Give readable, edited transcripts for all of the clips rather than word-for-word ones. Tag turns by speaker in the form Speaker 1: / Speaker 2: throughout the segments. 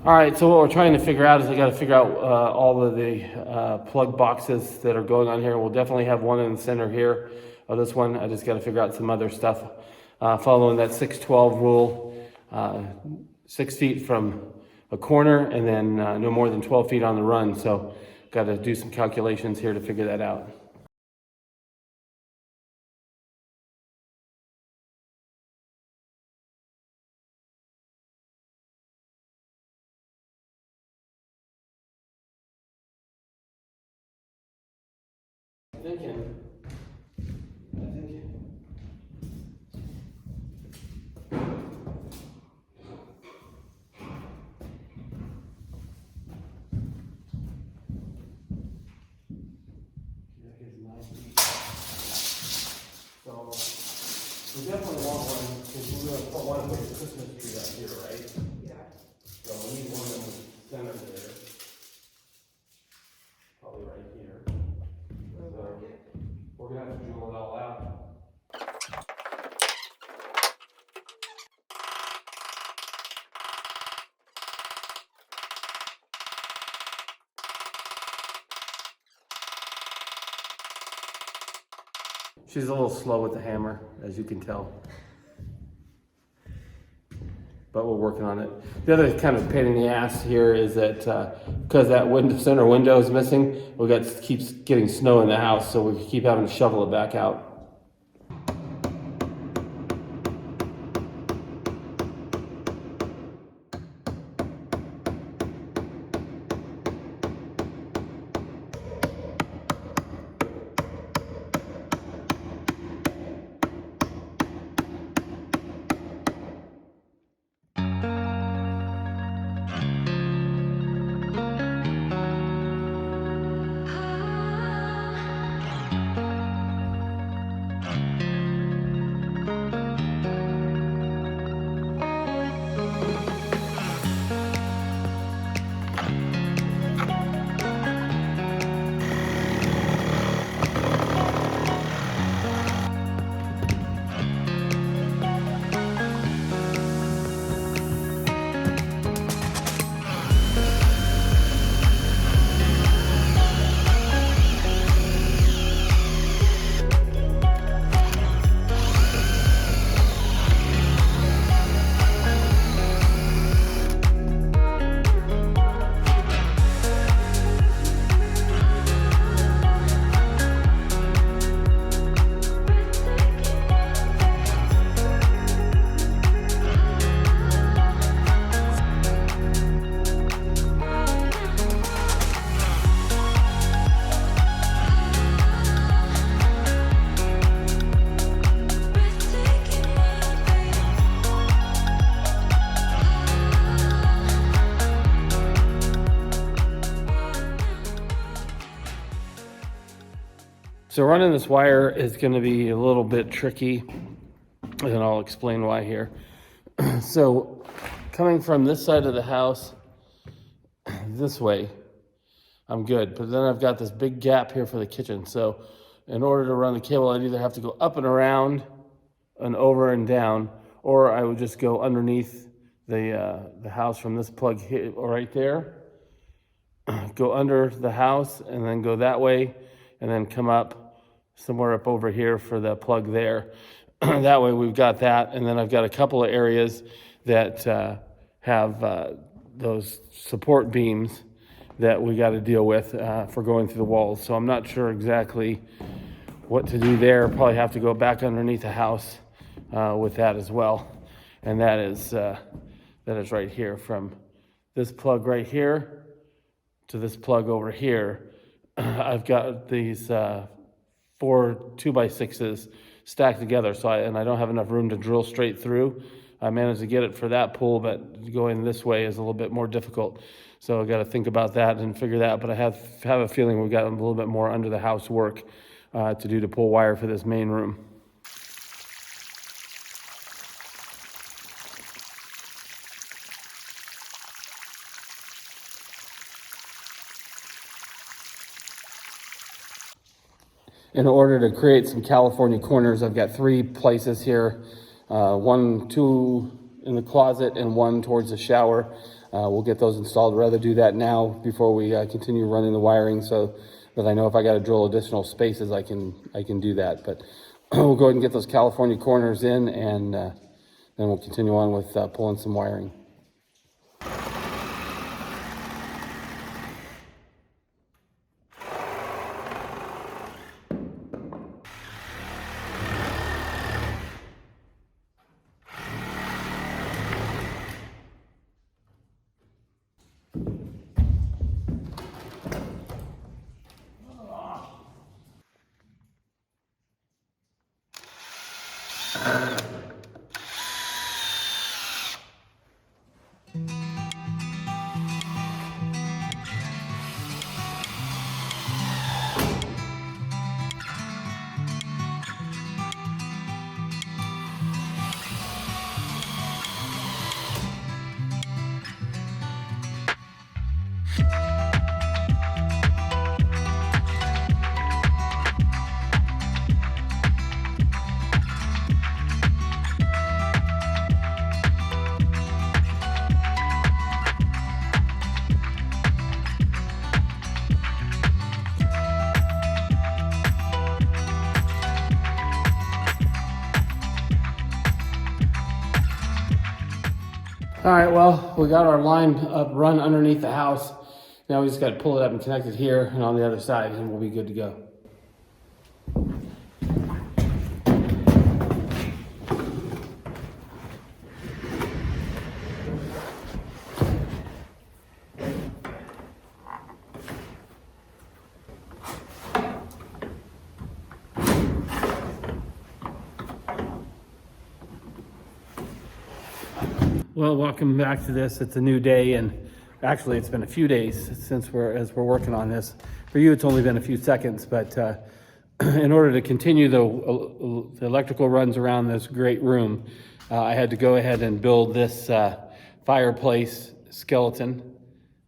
Speaker 1: All right, so what we're trying to figure out is I got to figure out all of the plug boxes that are going on here. We'll definitely have one in the center here of this one. I just got to figure out some other stuff following that 612 rule, 6 feet from a corner and then no more than 12 feet on the run. So got to do some calculations here to figure that out. Thinking, I think so we definitely want one because we're going to put one with the Christmas tree up here, right?
Speaker 2: Yeah.
Speaker 1: So we need one in the center there, probably right here. So we're going to have to drill it all out. She's a little slow with the hammer, as you can tell. But we're working on it. The other kind of pain in the ass here is that because that center window is missing, we got keeps getting snow in the house, so we keep having to shovel it back out. So running this wire is going to be a little bit tricky, and I'll explain why here. So coming from this side of the house this way, I'm good. But then I've got this big gap here for the kitchen. So in order to run the cable, I'd either have to go up and around and over and down, or I would just go underneath the house from this plug here, right there, go under the house and then go that way and then come up somewhere up over here for the plug there. That way we've got that, and then I've got a couple of areas that have those support beams that we got to deal with for going through the walls. So I'm not sure exactly what to do there. Probably have to go back underneath the house with that as well. And that is right here, from this plug right here to this plug over here. I've got these 4 2x6s stacked together, so I don't have enough room to drill straight through. I managed to get it for that pool, but going this way is a little bit more difficult. So I got to think about that and figure that out. But I have a feeling we've got a little bit more under the house work to do to pull wire for this main room. In order to create some California corners, I've got 3 places here, 2 in the closet and 1 towards the shower. we'll get those installed. I'd rather do that now before we continue running the wiring, so that I know if I got to drill additional spaces, I can do that. But we'll go ahead and get those California corners in, and then we'll continue on with pulling some wiring. All right, well, we got our line up, run underneath the house. Now we just got to pull it up and connect it here and on the other side, and we'll be good to go. Well, welcome back to this. It's a new day, and actually it's been a few days since we're working on this. For you, it's only been a few seconds, but in order to continue the electrical runs around this great room, I had to go ahead and build this fireplace skeleton,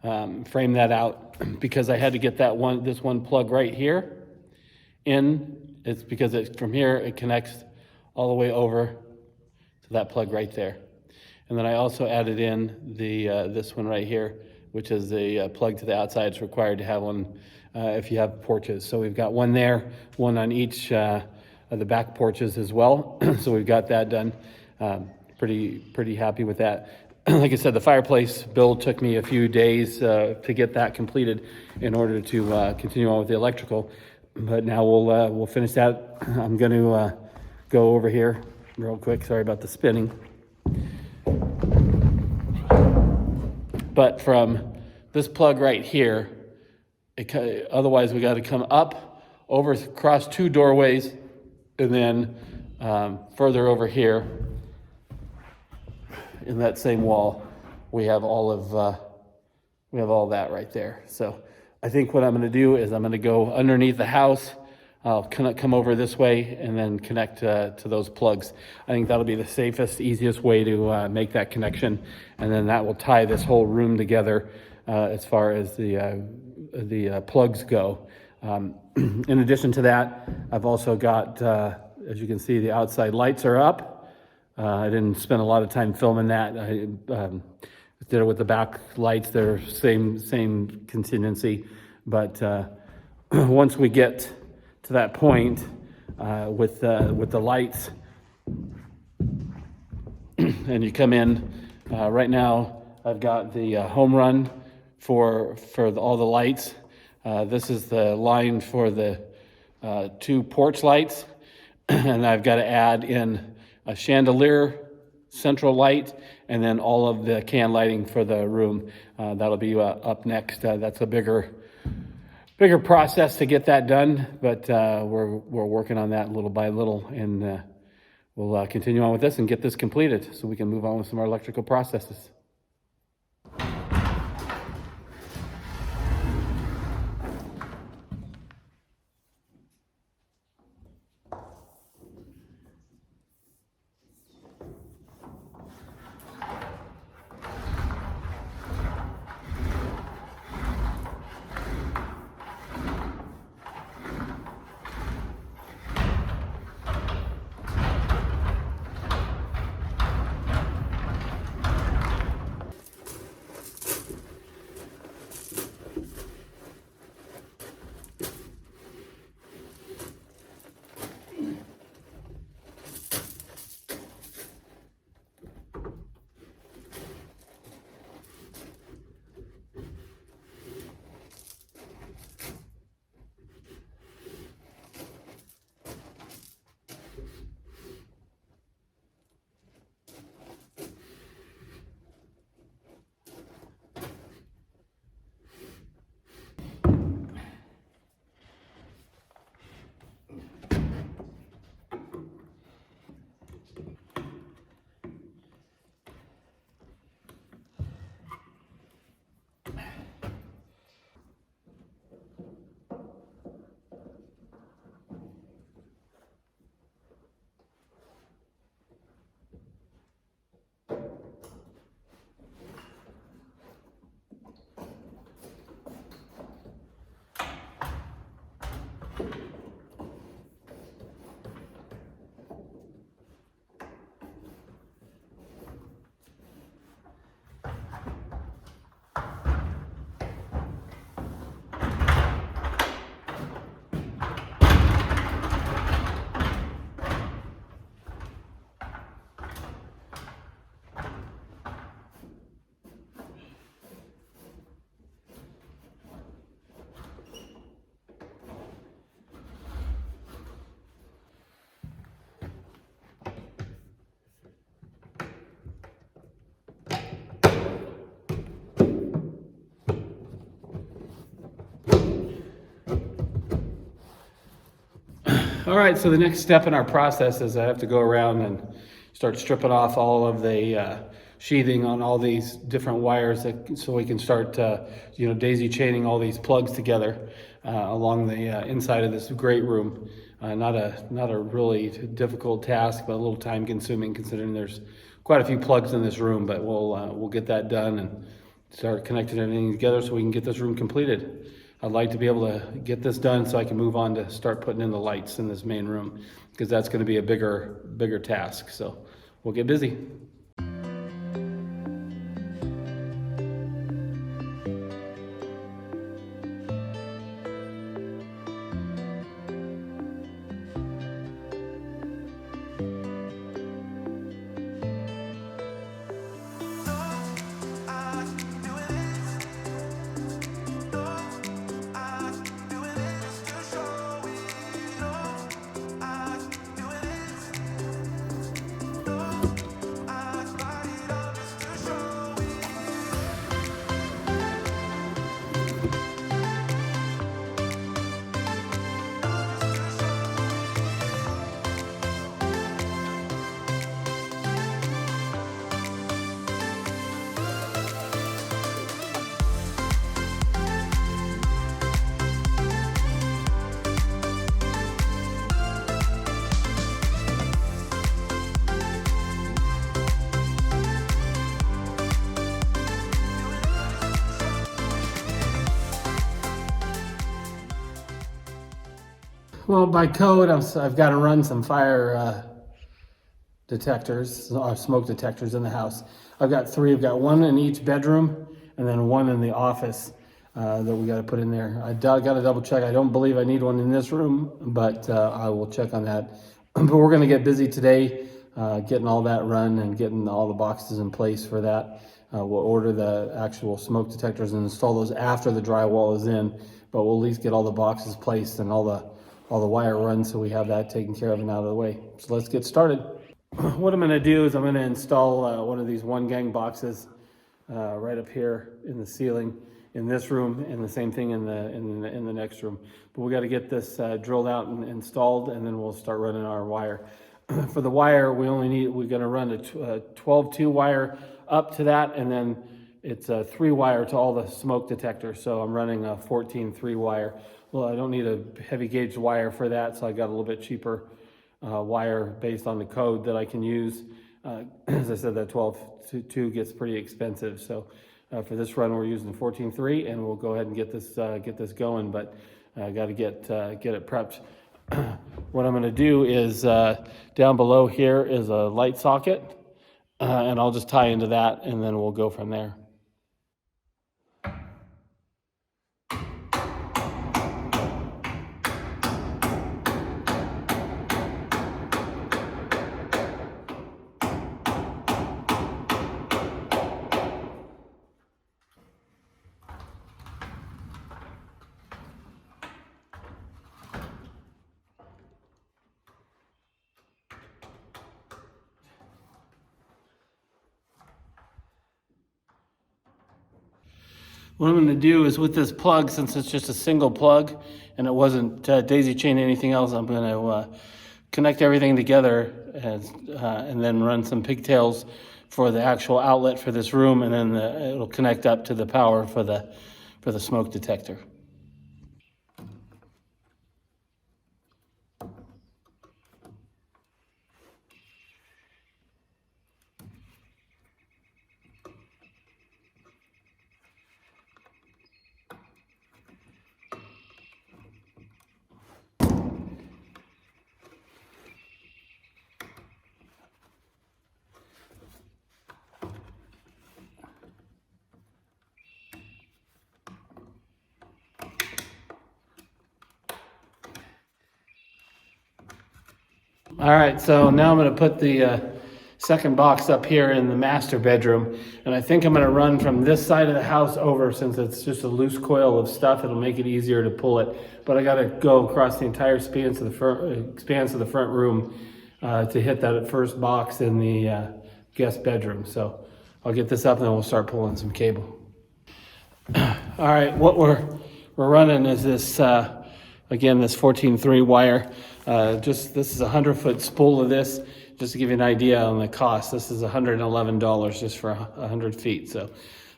Speaker 1: frame that out, because I had to get this one plug right here in. It's because from here it connects all the way over to that plug right there. And then I also added in this one right here, which is the plug to the outside. It's required to have one if you have porches. So we've got one there, one on each of the back porches as well. So we've got that done. Pretty happy with that. Like I said, the fireplace build took me a few days to get that completed in order to continue on with the electrical. But now we'll finish that. I'm going to go over here real quick. Sorry about the spinning. But from this plug right here, otherwise we got to come up, over, across two doorways, and then further over here in that same wall, we have all that right there. So I think what I'm going to do is I'm going to go underneath the house. I'll come over this way and then connect to those plugs. I think that'll be the safest, easiest way to make that connection, and then that will tie this whole room together as far as the plugs go. In addition to that, I've also got, as you can see, the outside lights are up. I didn't spend a lot of time filming that. I did it with the back lights. They're same contingency, but once we get to that point with the lights, and you come in. Right now, I've got the home run for all the lights. This is the line for the two porch lights, and I've got to add in a chandelier central light, and then all of the can lighting for the room. That'll be up next. That's a bigger process to get that done, but we're working on that little by little, and we'll continue on with this and get this completed so we can move on with some of our electrical processes. All right, so the next step in our process is I have to go around and start stripping off all of the sheathing on all these different wires so we can start daisy chaining all these plugs together along the inside of this great room. Not a really difficult task, but a little time consuming considering there's quite a few plugs in this room, but we'll get that done and start connecting everything together so we can get this room completed. I'd like to be able to get this done so I can move on to start putting in the lights in this main room, because that's going to be a bigger task. So we'll get busy. Well, by code, I've got to run some fire detectors, or smoke detectors in the house. I've got three. I've got one in each bedroom and then one in the office that we got to put in there. I got to double check. I don't believe I need one in this room, but I will check on that. But we're going to get busy today getting all that run and getting all the boxes in place for that. We'll order the actual smoke detectors and install those after the drywall is in, but we'll at least get all the boxes placed and all the wire runs so we have that taken care of and out of the way. So let's get started. What I'm going to do is I'm going to install one of these one gang boxes right up here in the ceiling in this room, and the same thing in the next room. But we got to get this drilled out and installed, and then we'll start running our wire. For the wire, we're going to run a 12-2 wire up to that, and then it's a 3 wire to all the smoke detectors. So I'm running a 14-3 wire. Well, I don't need a heavy gauge wire for that, so I got a little bit cheaper wire based on the code that I can use. As I said, that 12-2 gets pretty expensive. So for this run, we're using 14-3, and we'll go ahead and get this going. But I got to get it prepped. What I'm going to do is down below here is a light socket, and I'll just tie into that, and then we'll go from there. What I'm going to do is with this plug, since it's just a single plug and it wasn't daisy chain anything else, I'm going to connect everything together and then run some pigtails for the actual outlet for this room, and then it'll connect up to the power for the smoke detector. All right, so now I'm going to put the second box up here in the master bedroom, and I think I'm going to run from this side of the house over. Since it's just a loose coil of stuff, it'll make it easier to pull it, but I got to go across the entire expanse of the front room to hit that first box in the guest bedroom. So I'll get this up and then we'll start pulling some cable. All right, what we're running is this again, this 14-3 wire. This is a 100-foot spool of this. Just to give you an idea on the cost, this is $111 just for 100 feet. So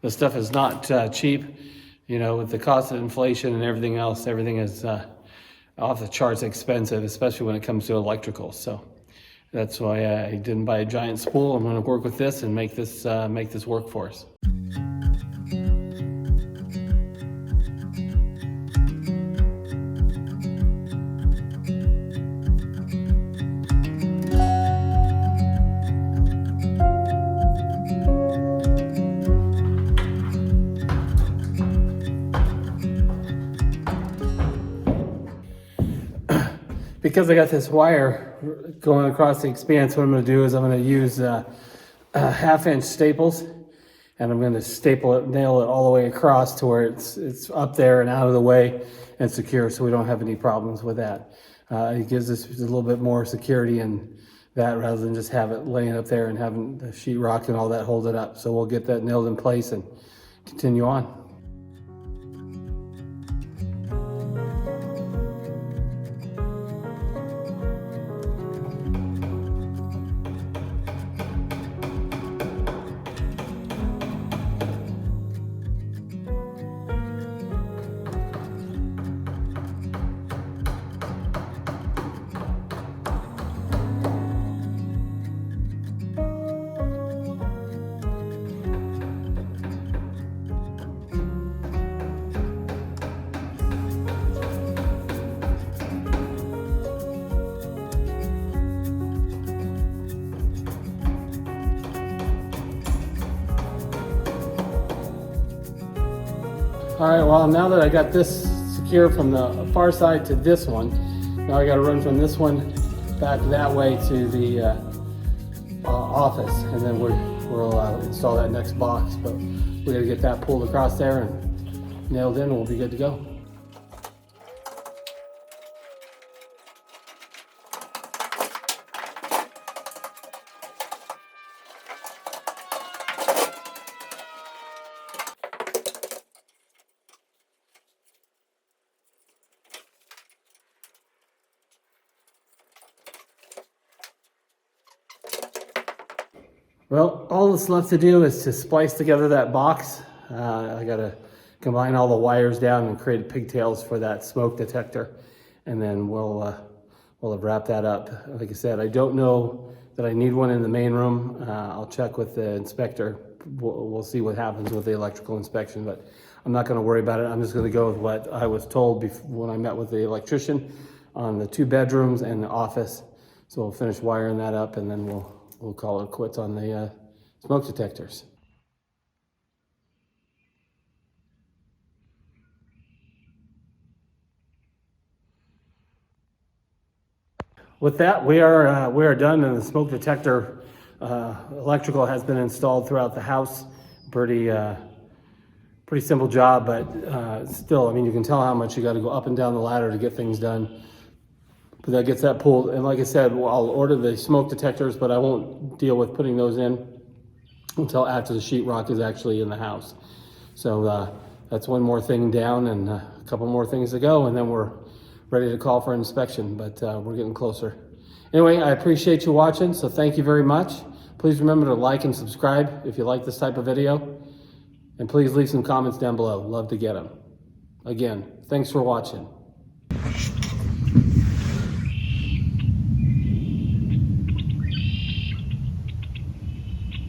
Speaker 1: the stuff is not cheap. You know, with the cost of inflation and everything else, everything is off the charts expensive, especially when it comes to electrical. So that's why I didn't buy a giant spool. I'm going to work with this and make this work for us. Because I got this wire going across the expanse, what I'm going to do is I'm going to use 1/2-inch staples, and I'm going to nail it all the way across to where it's up there and out of the way and secure, so we don't have any problems with that. It gives us a little bit more security in that rather than just have it laying up there and having the sheetrock and all that hold it up. So we'll get that nailed in place and continue on. All right, well, now that I got this secure from the far side to this one, now I got to run from this one back that way to the office, and then we'll install that next box. But we got to get that pulled across there and nailed in, and we'll be good to go. Well, all that's left to do is to splice together that box. I gotta combine all the wires down and create pigtails for that smoke detector, and then we'll have wrapped that up. Like I said, I don't know that I need one in the main room. I'll check with the inspector. We'll see what happens with the electrical inspection, but I'm not gonna worry about it. I'm just gonna go with what I was told when I met with the electrician on the 2 bedrooms and the office. So we'll finish wiring that up, and then we'll call it quits on the smoke detectors. With that, we are done, and the smoke detector electrical has been installed throughout the house. Pretty simple job, but still, I mean, you can tell how much you got to go up and down the ladder to get things done. But that gets that pulled, and like I said, I'll order the smoke detectors, but I won't deal with putting those in until after the sheetrock is actually in the house. So that's one more thing down and a couple more things to go, and then we're ready to call for inspection, but we're getting closer. Anyway, I appreciate you watching, so thank you very much. Please remember to like and subscribe if you like this type of video, and please leave some comments down below. Love to get them. Again, thanks for watching.